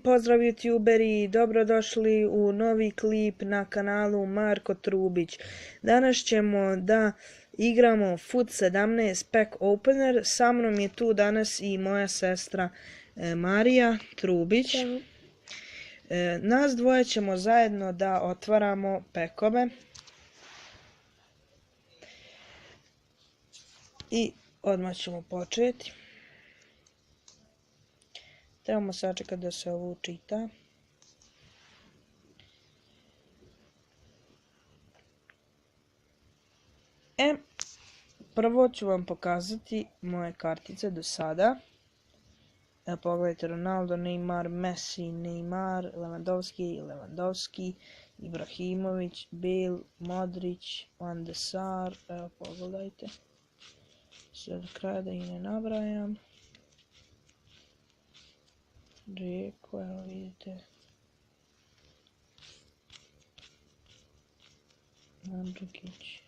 Pozdrav youtuberi, dobrodošli u novi klip na kanalu Marko Trubić. Danas ćemo da igramo FUT 17 Pack Opener. Sa mnom je tu danas i moja sestra Marija Trubić. Nas dvoje ćemo zajedno da otvaramo pekove. I odmah ćemo početi. Trebamo sačekati da se ovo učita. Prvo ću vam pokazati moje kartice do sada. Pogledajte: Ronaldo, Neymar, Messi, Neymar, Lewandowski, Ibrahimović, Bale, Modrić, Van de Sar. Evo, pogledajte. Sve do kraja da ih ne nabrajam. Džeko, evo vidite. Mandžukić,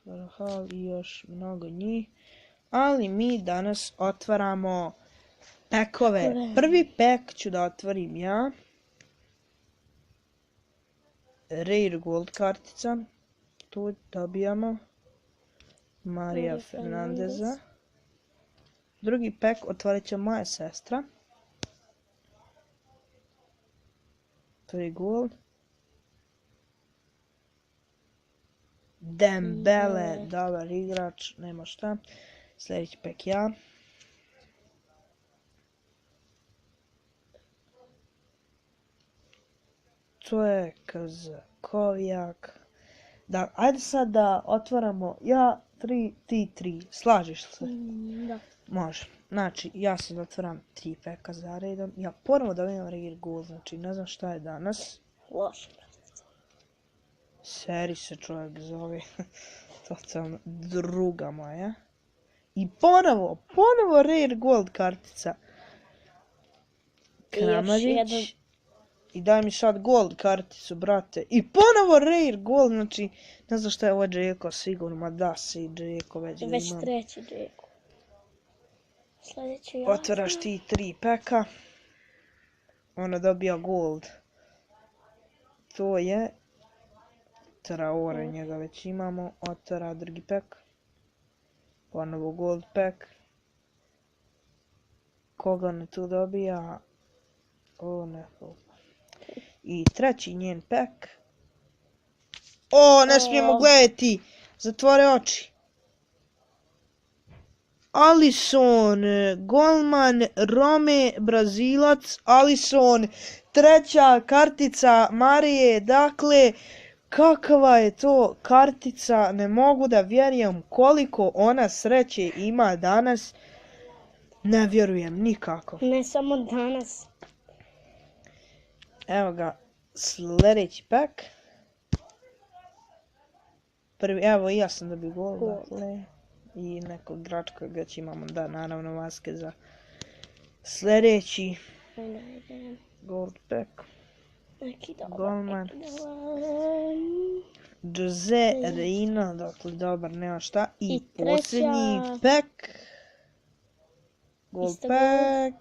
Karahal i još mnogo njih. Ali mi danas otvaramo pekove. Prvi pek ću da otvorim ja. Rare Gold kartica. Tu dobijamo Marija Fernandeza. Drugi pek otvorit će moja sestra. Prvi gold. Dembele, dobar igrač, nema šta. Sljedeći pek ja. To je Kazakovjak. Da, ajde sad da otvaramo ja 3, ti 3. Slažeš se? Da. Može. Znači, ja sad otvaram 3 peka za redom. Ja ponovo dobijem Rare Gold, znači ne znam šta je danas. Loše. Seri se čovjek zove. Totalno druga moja. I ponovo Rare Gold kartica. Kramarić. I daj mi sad Gold karticu, brate. I ponovo Rare Gold, znači ne znam šta je ovo Džeko, sigurno, ma da si Džeko već ga imam. Već treći Džeko. Sljedeći ja. Otvaraš ti 3 peka. Ona dobija Gold. To je Traore, njega već imamo. Otvara drugi pek. Ponovo Gold pek. Koga ne tu dobija? O, ne. I treći njen pek. O, ne smijemo gledati. Zatvore oči. Alisson, golman Rome, Brazilac, Alisson. Treća kartica Marije, dakle, kakva je to kartica, ne mogu da vjerujem koliko ona sreće ima danas. Ne vjerujem nikako. Ne samo danas. Evo ga, sljedeći pek. Prvi, evo i ja sam dobio gol, dakle. I nekog igrača kojeg već imamo, da, naravno Vaskeza. Sljedeći Gold pek. Golman Jose Reina, dakle dobar, nema šta. I posljednji pek. Gold pek.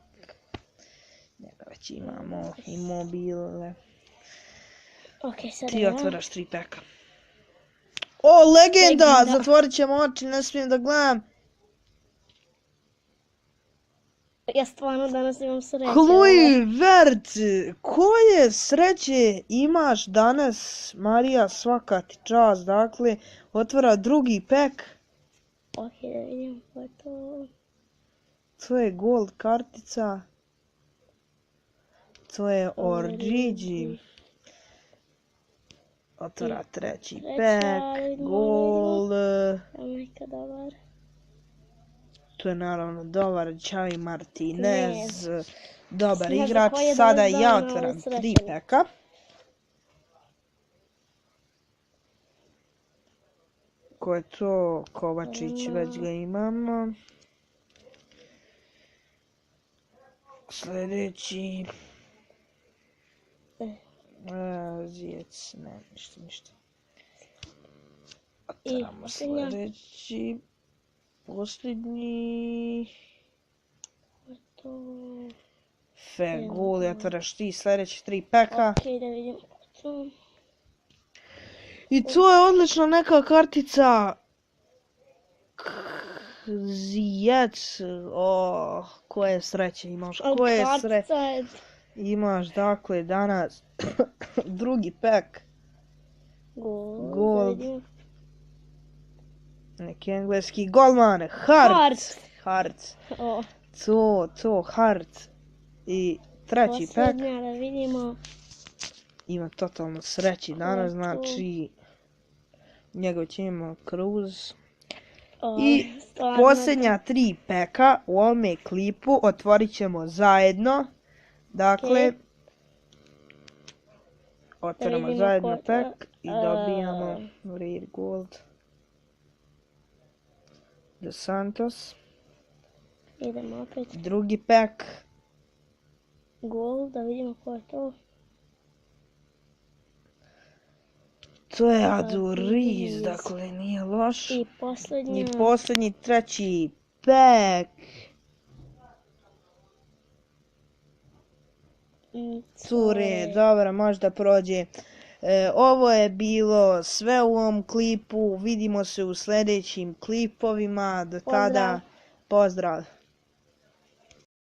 Njega već imamo, Immobile. Ti otvaraš 3 peka. O, legenda! Zatvorit ćemo oči, ne smijem da gledam. Ja stvarno danas imam sreće. Kluivert! Koje sreće imaš danas, Marija, svaka ti čast. Dakle, otvara drugi pek. Ok, da vidim ko je to. To je Gold kartica. To je Origi. Otvara treći pek. Gold. Neka dobar. To je naravno dobar Xavi Martinez. Dobar igrač. Sada ja otvaram 3 peka. Ko je to? Kovačić, već ga imamo. Sljedeći. Zijec, ne, ništa. Otvaramo sljedeći. Posljednji. Feguli, otvaraš ti sljedeći 3 peka. Ok, da vidim to. I to je odlična neka kartica. Zijec. Koje sreće imaš. Koje sreće Kartica je... imaš. Dakle, danas drugi pek. Gold. Gold. Da vidim. Neki engleski golman. Hart. O, To, Hart. I treći pek. posljednja da vidimo. Ima totalno sreći danas, To. znači njegov će ima Cruz. O, I stvarno. posljednja 3 peka u ovome klipu otvorit ćemo zajedno. Dakle, otvorimo vidimo zajedno ko- pek i dobijamo Rare Gold. Dos Santos. Idemo opet. Drugi pek. Gold, da vidimo ko je to. To je Aduriz, dakle nije loš. I posljednja. I posljednji treći pek. Cure, dobro, možda prođe. Ovo je bilo sve u ovom klipu. Vidimo se u sljedećim klipovima. Do tada, pozdrav.